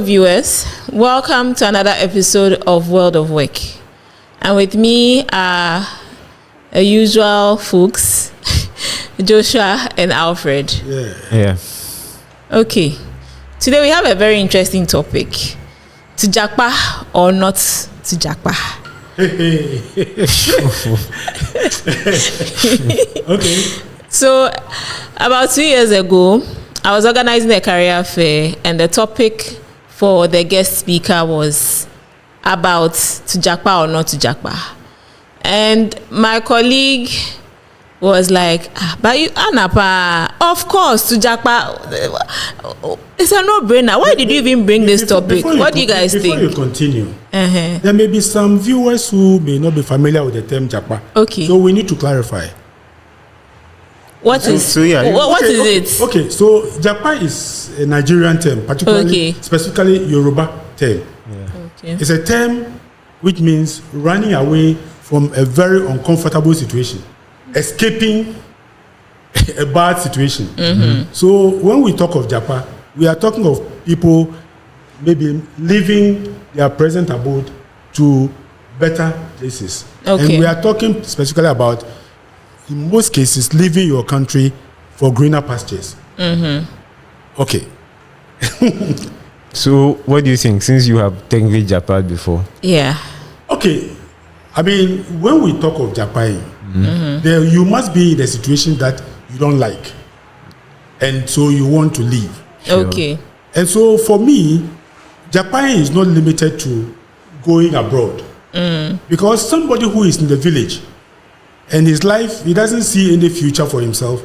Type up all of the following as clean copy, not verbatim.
viewers, welcome to another episode of World of Work. And with me are a usual folks, Joshua and Alfred. Yeah. Okay, today we have a very interesting topic. To japa or not to japa? Okay. So, about 2 years ago, I was organizing a career fair, and the topic for the guest speaker was about to japa or not to japa. And my colleague was like, but you, Anapa, of course, to japa. It's a no-brainer. Why did you even bring this topic? What do you guys think? Before you continue, there may be some viewers who may not be familiar with the term japa. Okay. So we need to clarify. What is it? Okay, so japa is a Nigerian term, particularly, specifically Yoruba term. Yeah. Okay. It's a term which means running away from a very uncomfortable situation, escaping a bad situation. Mm-hmm. So when we talk of japa, we are talking of people maybe leaving their present abode to better places. Okay. And we are talking specifically about, in most cases, leaving your country for greener pastures. Mm-hmm. Okay. So, what do you think, since you have technically japaed before? Yeah. Okay. I mean, when we talk of japaing, there you must be in a situation that you don't like, and so you want to leave. Sure. Okay. And so for me, japaing is not limited to going abroad. Because somebody who is in the village and his life, he doesn't see any future for himself.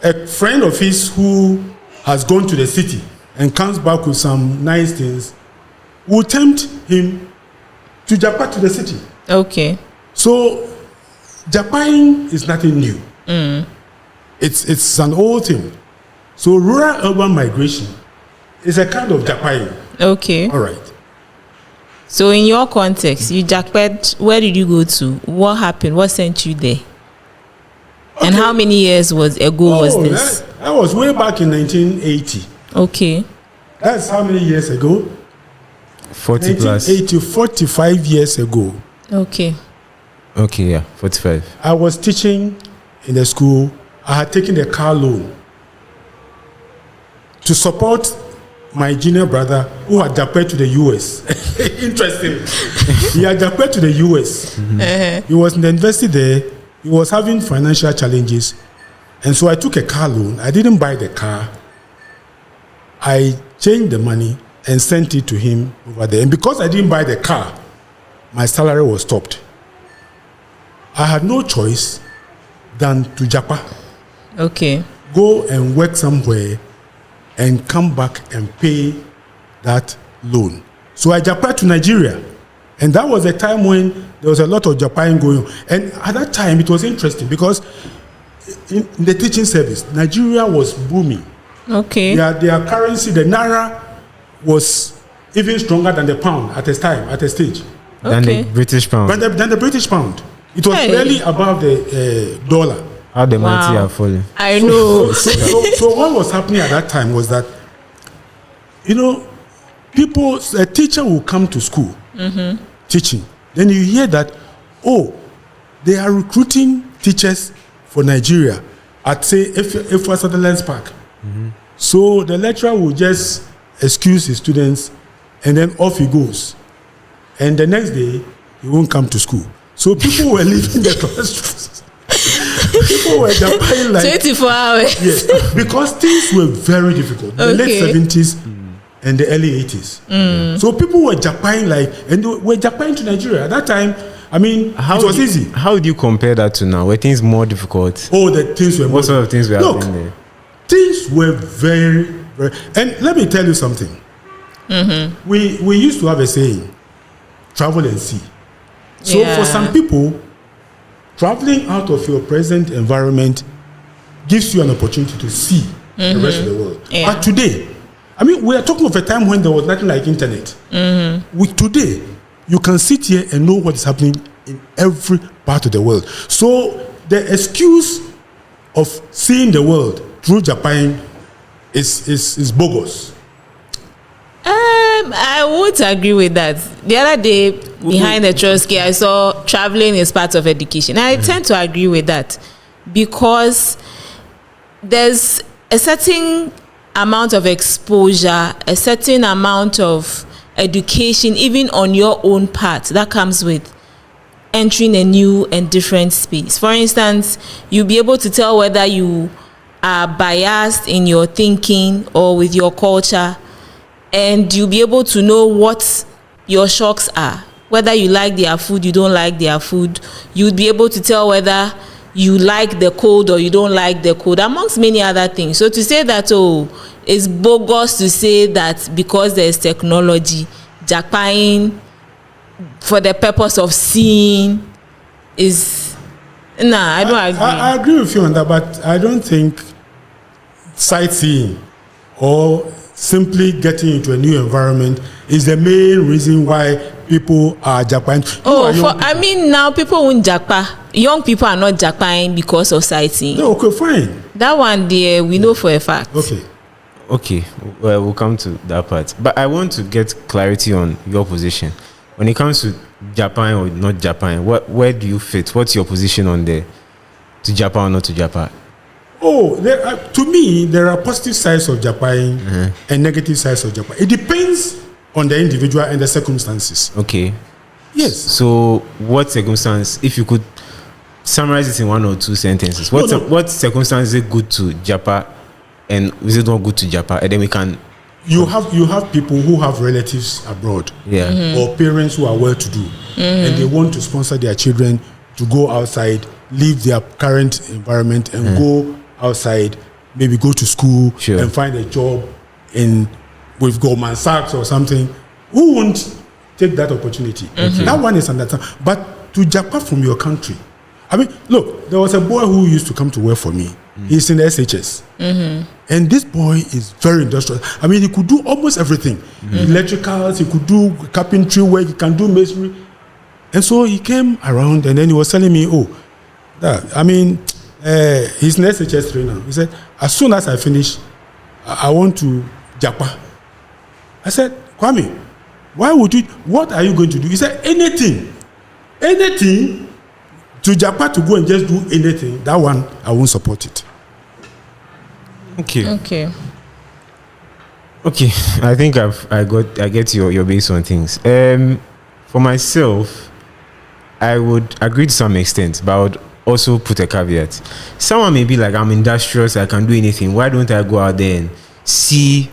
A friend of his who has gone to the city and comes back with some nice things will tempt him to japa to the city. Okay. So japaing is nothing new. It's an old thing. So rural-urban migration is a kind of japaing. Okay. All right. So in your context, you jackpot, where did you go to? What happened? What sent you there? Okay. And how many years was this? That was way back in 1980. Okay. That's how many years ago? 40 plus. 1980, 45 years ago. Okay. Okay, yeah, 45. I was teaching in a school. I had taken a car loan to support my junior brother who had japaed to the US. Interesting. He had japaed to the US. He was in the university there. He was having financial challenges. And so I took a car loan. I didn't buy the car. I changed the money and sent it to him over there. And because I didn't buy the car, my salary was stopped. I had no choice than to japa. Okay. Go and work somewhere and come back and pay that loan. So I japaed to Nigeria. And that was a time when there was a lot of japaing going on. And at that time, it was interesting because in the teaching service, Nigeria was booming. Okay. Their currency, the naira, was even stronger than the pound at a stage. Than the British pound. Than the British pound. It was really above the dollar. How the mighty are falling. I know. So what was happening at that time was that, a teacher will come to school teaching. Then you hear that, they are recruiting teachers for Nigeria at, say, Efwa Sutherland's Park. So the lecturer will just excuse his students and then off he goes. And the next day, he won't come to school. So people were leaving the classrooms. People were japaing like 24 hours. Yes, because things were very difficult. The late 70s and the early 80s. So people were japaing and they were japaing to Nigeria. At that time, I mean, it was easy. How do you compare that to now? Were things more difficult? Oh, the things were more. What sort of things were happening there? Things were very, very. And let me tell you something. We used to have a saying, travel and see. So for some people, traveling out of your present environment gives you an opportunity to see the rest of the world. But today, I mean, we are talking of a time when there was nothing like internet. Today, you can sit here and know what is happening in every part of the world. So the excuse of seeing the world through Japan is bogus. I won't agree with that. The other day, behind the Trotsky, I saw traveling is part of education. I tend to agree with that because there's a certain amount of exposure, a certain amount of education, even on your own part, that comes with entering a new and different space. For instance, you'll be able to tell whether you are biased in your thinking or with your culture, and you'll be able to know what your shocks are, whether you like their food, you don't like their food. You'll be able to tell whether you like the code or you don't like the code, amongst many other things. So to say that, oh, it's bogus to say that because there's technology, japaing for the purpose of seeing is, nah, I don't agree. I agree with you on that, but I don't think sightseeing or simply getting into a new environment is the main reason why people are japaing. I mean, now people won't japa. Young people are not japaing because of sightseeing. No, okay, fine. That one there, we know for a fact. Okay, well, we'll come to that part. But I want to get clarity on your position. When it comes to Japan or not Japan, where do you fit? What's your position on there? To Japan or not to Japan? Oh, to me, there are positive sides of Japan and negative sides of Japan. It depends on the individual and the circumstances. Okay. Yes. So, what circumstance, if you could summarize it in one or two sentences, what circumstance is it good to Japan and is it not good to Japan? And then we can... You have people who have relatives abroad, or parents who are well-to-do, and they want to sponsor their children to go outside, leave their current environment, and go outside, maybe go to school and find a job with Goldman Sachs or something. Who won't take that opportunity? That one is understand. But to Japan from your country, I mean, look, there was a boy who used to come to work for me. He's in the SHS. And this boy is very industrial. I mean, he could do almost everything. Electricals, he could do carpentry work, he can do masonry. And so he came around and then he was telling me, he's an SHS trainer. He said, as soon as I finish, I want to Japa. I said, Kwame, what are you going to do? He said, anything to Japa to go and just do anything. That one, I won't support it. Okay. I think I get your base on things. For myself, I would agree to some extent, but I would also put a caveat. Someone may be like, I'm industrious, I can do anything. Why don't I go out there and see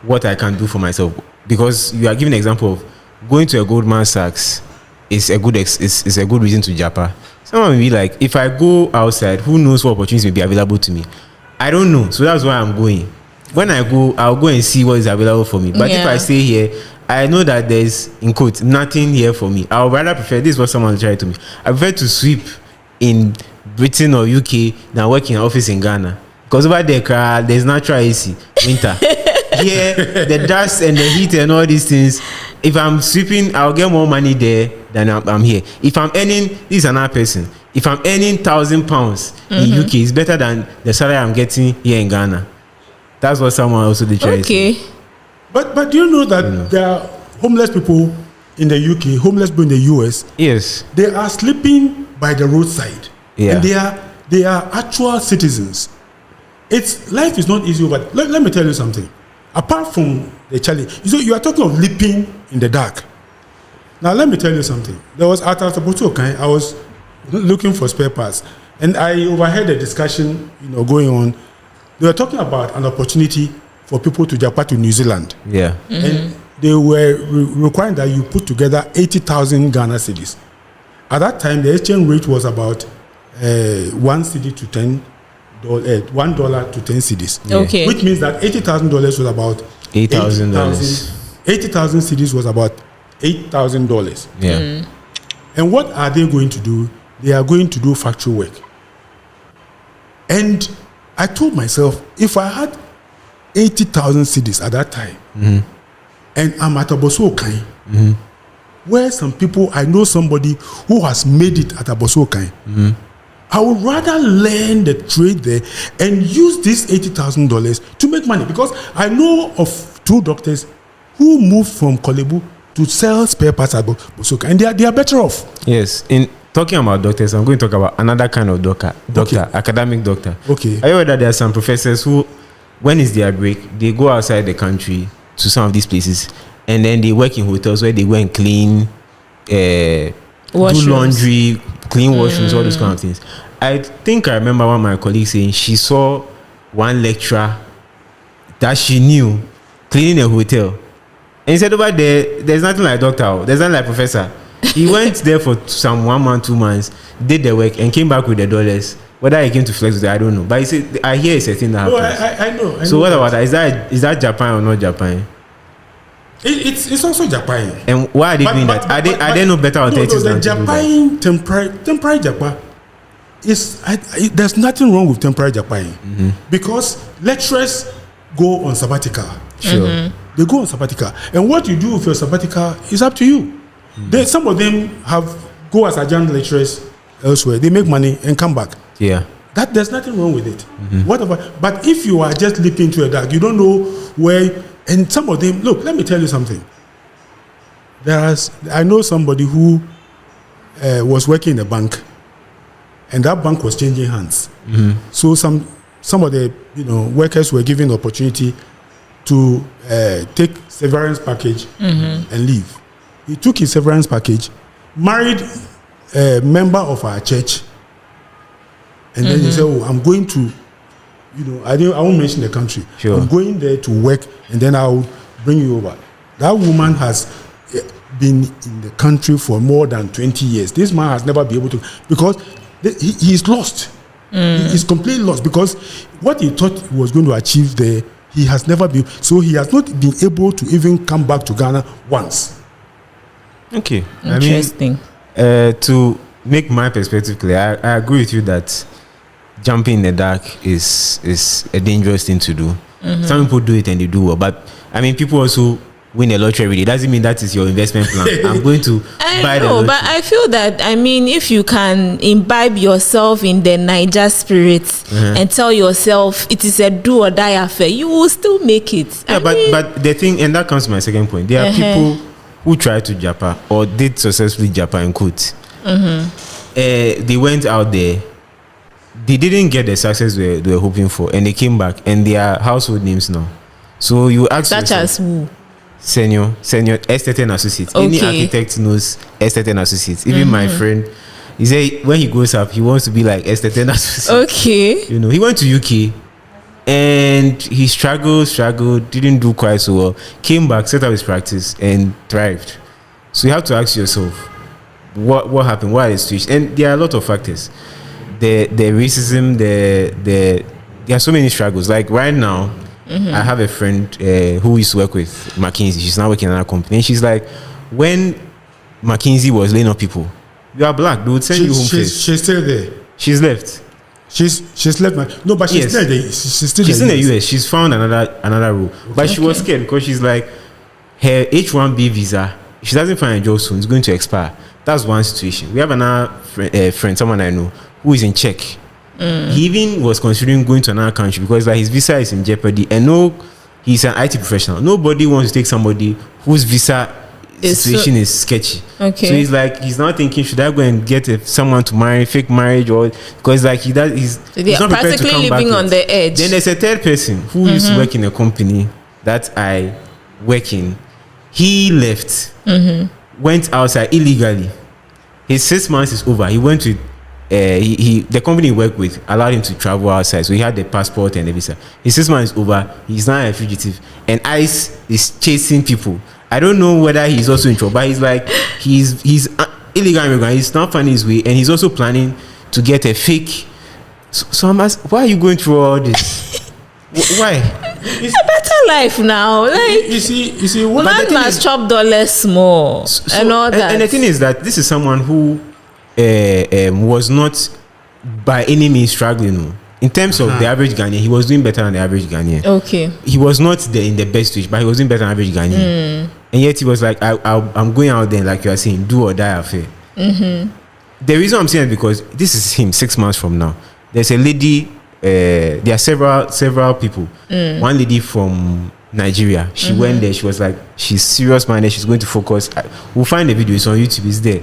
what I can do for myself? Because you are giving an example of going to a Goldman Sachs is a good reason to Japa. Someone may be like, if I go outside, who knows what opportunities may be available to me? I don't know. So that's why I'm going. When I go, I'll go and see what is available for me. But if I stay here, I know that there's, in quotes, nothing here for me. I would rather prefer, this is what someone tried to me, I prefer to sweep in Britain or UK than work in an office in Ghana. Because over there, there's natural AC, winter. Here, the dust and the heat and all these things, if I'm sweeping, I'll get more money there than I'm here. If I'm earning, this is another person. If I'm earning £1,000 in UK, it's better than the salary I'm getting here in Ghana. That's what someone also did try to say. But do you know that there are homeless people in the UK, homeless people in the US? Yes. They are sleeping by the roadside. And they are actual citizens. Life is not easy, but let me tell you something. Apart from the challenge, you are talking of leaping in the dark. Now let me tell you something. There was I was looking for spare parts, and I overheard a discussion, going on. They were talking about an opportunity for people to Japan to New Zealand. Yeah. And they were requiring that you put together 80,000 Ghana cedis. At that time, the exchange rate was about $1 to $10 to 10 cedis. Okay. Which means that $80,000 was about $8,000. 80,000 cedis was about $8,000. Yeah. And what are they going to do? They are going to do factory work. And I told myself, if I had 80,000 cedis at that time, and I'm at Abosokai, where some people, I know somebody who has made it at Abosokai, I would rather learn the trade there and use this $80,000 to make money, because I know of 2 doctors who moved from Kolebu to sell spare parts at Bosoka, and they are better off. Yes. In talking about doctors, I'm going to talk about another kind of doctor, academic doctor. Okay. I heard that there are some professors who, when it's their break, they go outside the country to some of these places, and then they work in hotels where they go and clean, do laundry, clean washrooms, all those kind of things. I think I remember one of my colleagues saying she saw one lecturer that she knew cleaning a hotel, and he said, over there's nothing like doctor, there's nothing like professor. He went there for some 1 month, 2 months, did the work, and came back with the dollars. Whether he came to flex with it, I don't know. But he said, I hear it's a thing that happens. I know. So what about that? Is that Japan or not Japan? It's also Japan. And why are they doing that? Are they no better alternatives than Japan? Temporary Japan is. There's nothing wrong with temporary Japan because lecturers go on sabbatical. Sure. They go on sabbatical, and what you do with your sabbatical is up to you. Some of them go as adjunct lecturers elsewhere. They make money and come back. Yeah. There's nothing wrong with it. Whatever. But if you are just leaping to a dark, you don't know where. And some of them, look, let me tell you something. I know somebody who was working in a bank, and that bank was changing hands. So some of the workers were given the opportunity to take severance package and leave. He took his severance package, married a member of our church, and then he said, "Oh, I'm going to, I won't mention the country. Sure. I'm going there to work, and then I'll bring you over." That woman has been in the country for more than 20 years. This man has never been able to, because he's lost. He's completely lost, because what he thought he was going to achieve there, he has never been. So he has not been able to even come back to Ghana once. Okay. Interesting. To make my perspective clear, I agree with you that jumping in the dark is a dangerous thing to do. Some people do it and they do well, but people also win a lottery every day. Doesn't mean that is your investment plan. I'm going to buy the lottery. But I feel that if you can imbibe yourself in the Niger spirit and tell yourself it is a do or die affair, you will still make it. Yeah, but the thing, and that comes to my second point, there are people who tried to Japa or did successfully Japa in quotes. They went out there, they didn't get the success they were hoping for, and they came back, and they are household names now. So you ask such yourself, as who? Senior Estate and Associates. Okay. Any architect knows Estate and Associates. Even my friend, he said when he grows up, he wants to be like Estate and Associates. Okay. He went to UK, and he struggled, didn't do quite so well. Came back, set up his practice, and thrived. So you have to ask yourself, what happened? Why is it? And there are a lot of factors. The racism, there are so many struggles. Like right now, I have a friend who used to work with McKinsey. She's now working in another company. And she's like, when McKinsey was laying off people, you are black, they would send you home first. She's still there. She's left. She's left. No, but she's still there. She's in the US. She's found another role. But she was scared because she's like, her H-1B visa, if she doesn't find a job soon, it's going to expire. That's one situation. We have another friend, someone I know, who is in Czech. He even was considering going to another country because his visa is in jeopardy, and he's an IT professional. Nobody wants to take somebody whose visa situation is sketchy. Okay. So he's now thinking, should I go and get someone to marry, fake marriage, or because he's not prepared to come living back on the edge. Then there's a third person who used to work in a company that I work in. He left, went outside illegally. His 6 months is over. He went to the company he worked with allowed him to travel outside, so he had the passport and the visa. His 6 months is over. He's now a fugitive, and ICE is chasing people. I don't know whether he's also in trouble, but he's illegal immigrant. He's not finding his way, and he's also planning to get a fake. So I'm asking, why are you going through all this? Why? It's a better life now. Like you see, man must chop dollars small and all that. And the thing is that this is someone who was not by any means struggling. In terms of the average Ghanaian, he was doing better than the average Ghanaian. Okay. He was not in the best stage, but he was doing better than average Ghanaian. And yet he was like, I'm going out there, like you are saying, do or die affair. The reason I'm saying it because this is him 6 months from now. There's a lady, there are several people. One lady from Nigeria. She went there. She was like, she's serious minded. She's going to focus. We'll find the video. It's on YouTube. It's there.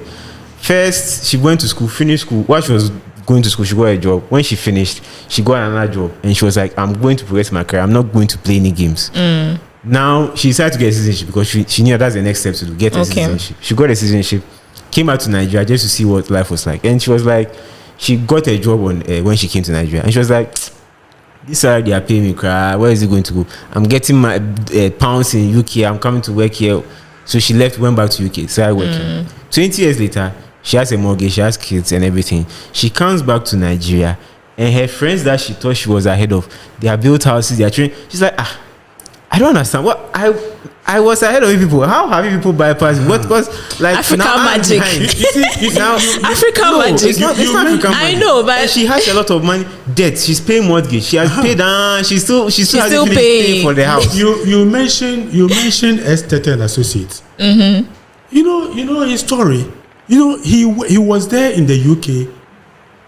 First, she went to school, finished school. While she was going to school, she got a job. When she finished, she got another job. And she was like, I'm going to progress my career. I'm not going to play any games. Now, she decided to get a citizenship because she knew that's the next step to do, get a citizenship. She got a citizenship, came out to Nigeria just to see what life was like. And she was like, she got a job on when she came to Nigeria. And she was like, this salary they are paying me, where is it going to go? I'm getting my pounds in UK. I'm coming to work here. So she left, went back to UK, started working. 20 years later, she has a mortgage, she has kids and everything. She comes back to Nigeria, and her friends that she thought she was ahead of, they have built houses, they are training. She's like, I don't understand. What I was ahead of you people. How have you people bypassed? What was like African now magic? Now African magic. It's not African magic. I know, but and she has a lot of money. Debt. She's paying mortgage. She has paid. She's still paying for the house. You mentioned Esther and Associates. You know his story. You know he was there in the UK,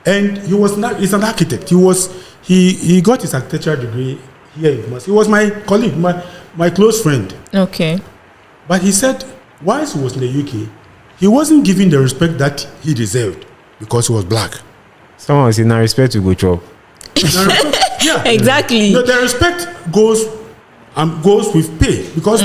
and he's an architect. He got his architectural degree here in Kumasi. He was my colleague, my close friend. Okay. But he said, whilst he was in the UK, he wasn't given the respect that he deserved because he was black. Someone said, "Now respect to go job." Yeah, exactly. No, the respect goes with pay because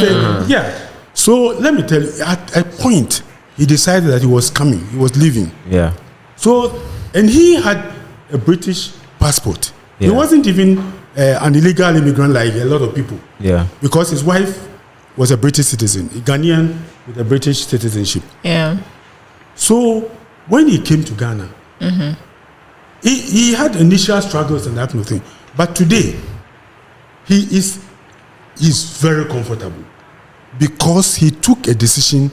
So let me tell you, at a point, he decided that he was coming, he was leaving. Yeah. So, and he had a British passport. Yeah. He wasn't even an illegal immigrant like a lot of people. Yeah. Because his wife was a British citizen, a Ghanaian with a British citizenship. Yeah. So when he came to Ghana, he had initial struggles and that kind of thing. But today, he's very comfortable because he took a decision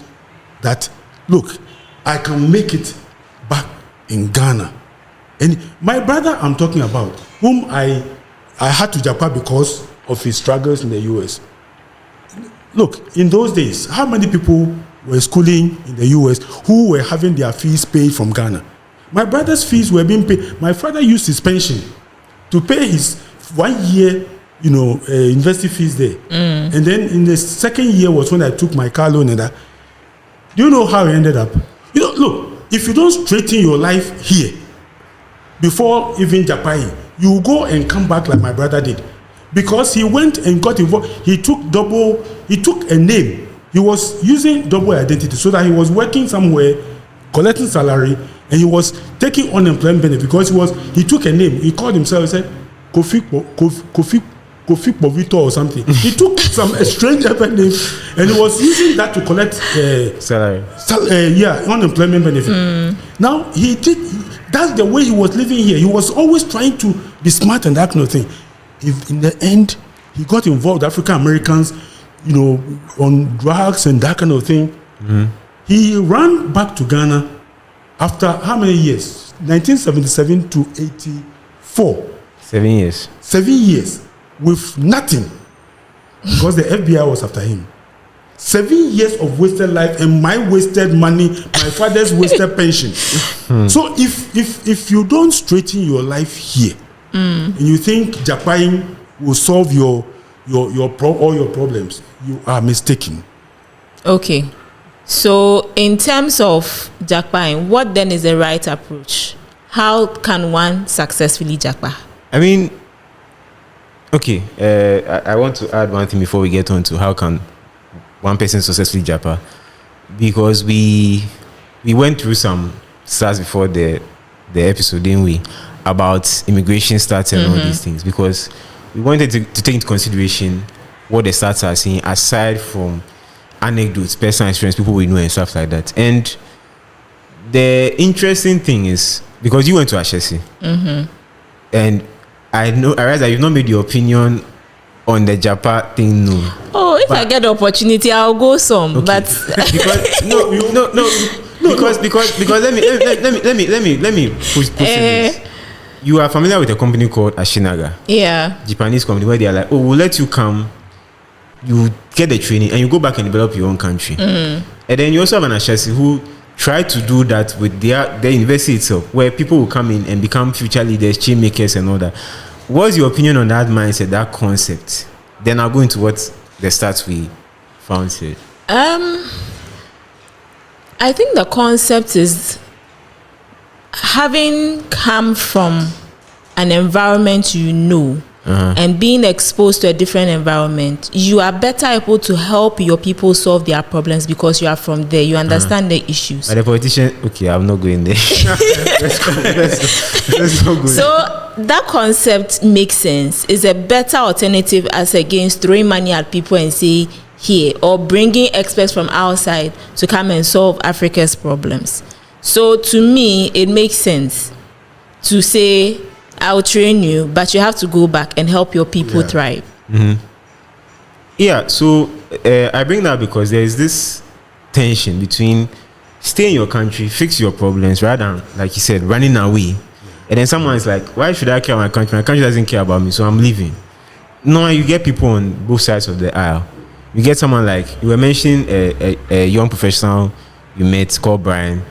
that, look, I can make it back in Ghana. And my brother I'm talking about, whom I had to Japa because of his struggles in the US. Look, in those days, how many people were schooling in the US who were having their fees paid from Ghana? My brother's fees were being paid. My father used his pension to pay his 1 year, university fees there. And then in the second year was when I took my car loan and that. Do you know how it ended up? Look, if you don't straighten your life here before even Japan, you will go and come back like my brother did. Because he went and got involved. He took a name. He was using double identity so that he was working somewhere, collecting salary, and he was taking unemployment benefit because he took a name. He called himself, he said, Kofi Povito or something. He took some strange name and he was using that to collect salary. Unemployment benefit. Now that's the way he was living here. He was always trying to be smart and that kind of thing. In the end, he got involved with African Americans, on drugs and that kind of thing. He ran back to Ghana after how many years? 1977 to 84. 7 years. 7 years with nothing because the FBI was after him. 7 years of wasted life and my wasted money, my father's wasted pension. So if you don't straighten your life here and you think Japan will solve all your problems, you are mistaken. Okay. So in terms of Japan, what then is the right approach? How can one successfully Japa? I mean, okay, I want to add one thing before we get on to how can one person successfully Japa, because we went through some stats before the episode, didn't we, about immigration stats and all these things, because we wanted to take into consideration what the stats are saying aside from anecdotes, personal experience, people we know and stuff like that. And the interesting thing is, because you went to Ashesi, and I realize that you've not made your opinion on the Japa thing known. Oh, if I get the opportunity, I'll go some. Okay. But because let me push this. You are familiar with a company called Ashinaga? Yeah. Japanese company where they are like, oh, we'll let you come, you get the training, and you go back and develop your own country. And then you also have an Ashesi who try to do that with their university itself, where people will come in and become future leaders, change makers and all that. What's your opinion on that mindset, that concept? Then I'll go into what the stats we found here? I think the concept is having come from an environment and being exposed to a different environment, you are better able to help your people solve their problems because you are from there. You understand the issues. And the politician, okay, I'm not going there. let's not go So that concept makes sense. It's a better alternative as against throwing money at people and say, here, or bringing experts from outside to come and solve Africa's problems. So to me, it makes sense to say, I'll train you, but you have to go back and help your people thrive. Yeah, so I bring that because there is this tension between stay in your country, fix your problems, rather than, like you said, running away. And then someone is like, why should I care about my country? My country doesn't care about me, so I'm leaving. No, you get people on both sides of the aisle. You get someone like, you were mentioning a young professional you met called Brian,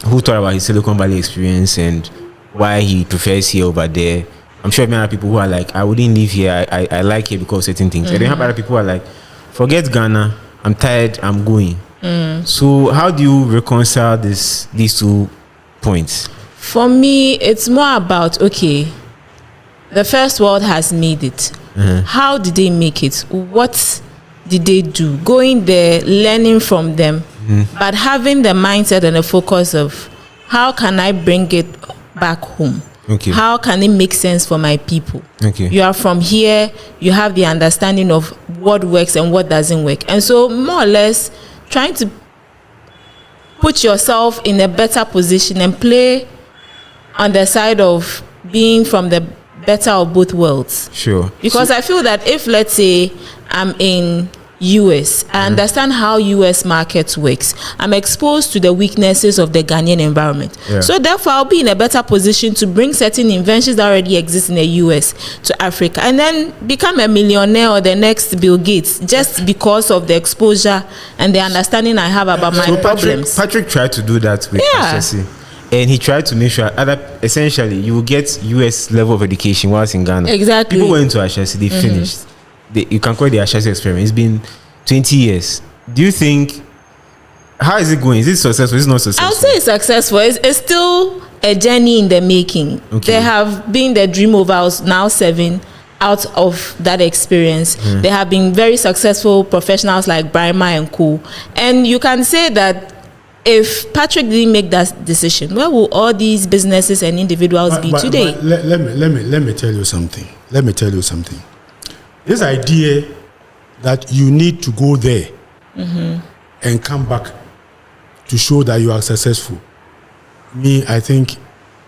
who talked about his Silicon Valley experience and why he prefers here over there. I'm sure many other people who are like, I wouldn't live here, I like here because of certain things. And then have other people who are like, forget Ghana, I'm tired, I'm going. So how do you reconcile these 2 points? For me, it's more about, okay, the first world has made it. How did they make it? What did they do? Going there, learning from them, but having the mindset and the focus of how can I bring it back home? Okay. How can it make sense for my people? Okay. You are from here, you have the understanding of what works and what doesn't work. And so more or less trying to put yourself in a better position and play on the side of being from the better of both worlds. Sure. Because I feel that if, let's say, I'm in US, I understand how US market works. I'm exposed to the weaknesses of the Ghanaian environment. So therefore, I'll be in a better position to bring certain inventions that already exist in the US to Africa and then become a millionaire or the next Bill Gates just because of the exposure and the understanding I have about my problems. Patrick tried to do that with HSC. And he tried to make sure that essentially you will get US level of education whilst in Ghana. Exactly. People went to HSC, they finished. You can call it the HSC experiment. It's been 20 years. Do you think, how is it going? Is it successful? Is it not successful? I'll say it's successful. It's still a journey in the making. Okay. There have been the dream overs, now 7 out of that experience. There have been very successful professionals like Brima and Co. And you can say that if Patrick didn't make that decision, where will all these businesses and individuals be today? But let me tell you something. This idea that you need to go there and come back to show that you are successful, I think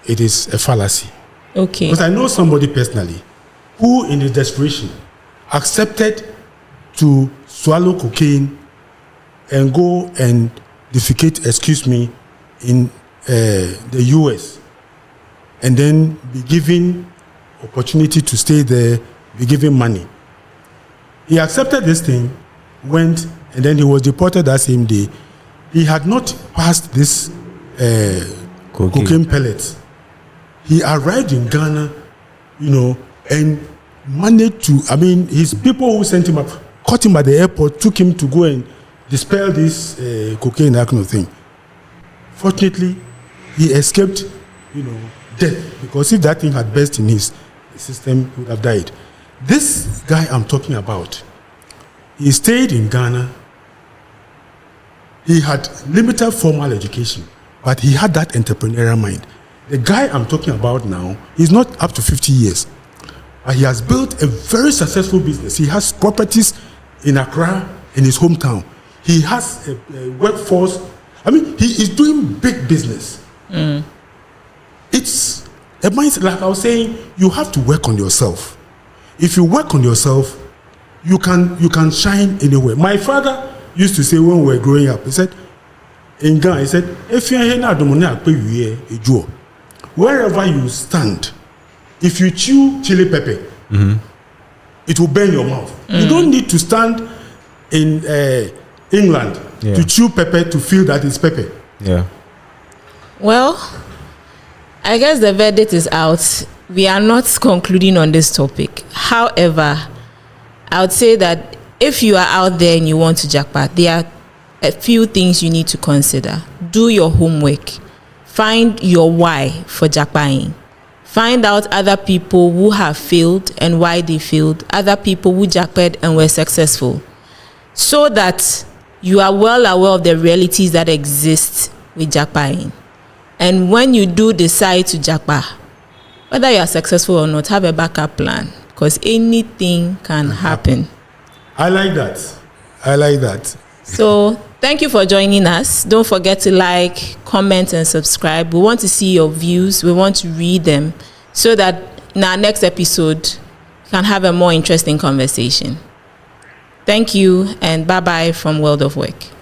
it is a fallacy. Okay. Because I know somebody personally who, in his desperation, accepted to swallow cocaine and go and defecate, in the US, and then be given opportunity to stay there, be given money. He accepted this thing, went, and then he was deported that same day. He had not passed this cocaine pellets. He arrived in Ghana, and managed to, his people who sent him up, caught him at the airport, took him to go and dispel this cocaine, that kind of thing. Fortunately, he escaped, death, because if that thing had burst in his system, he would have died. This guy I'm talking about, he stayed in Ghana. He had limited formal education, but he had that entrepreneurial mind. The guy I'm talking about now, he's not up to 50 years, but he has built a very successful business. He has properties in Accra, in his hometown. He has a workforce. He is doing big business. It's a mindset, like I was saying, you have to work on yourself. If you work on yourself, you can shine anywhere. My father used to say when we were growing up, he said, in Ghana, he said, if you're here, wherever you stand, if you chew chili pepper, it will burn your mouth. You don't need to stand in England to chew pepper to feel that it's pepper. Yeah. Well, I guess the verdict is out. We are not concluding on this topic. However, I would say that if you are out there and you want to japa, there are a few things you need to consider. Do your homework. Find your why for japaing. Find out other people who have failed and why they failed, other people who japed and were successful, so that you are well aware of the realities that exist with japaing. And when you do decide to japa, whether you are successful or not, have a backup plan, because anything can happen. I like that. I like that. So thank you for joining us. Don't forget to like, comment, and subscribe. We want to see your views. We want to read them so that in our next episode, we can have a more interesting conversation. Thank you, and bye-bye from World of Work.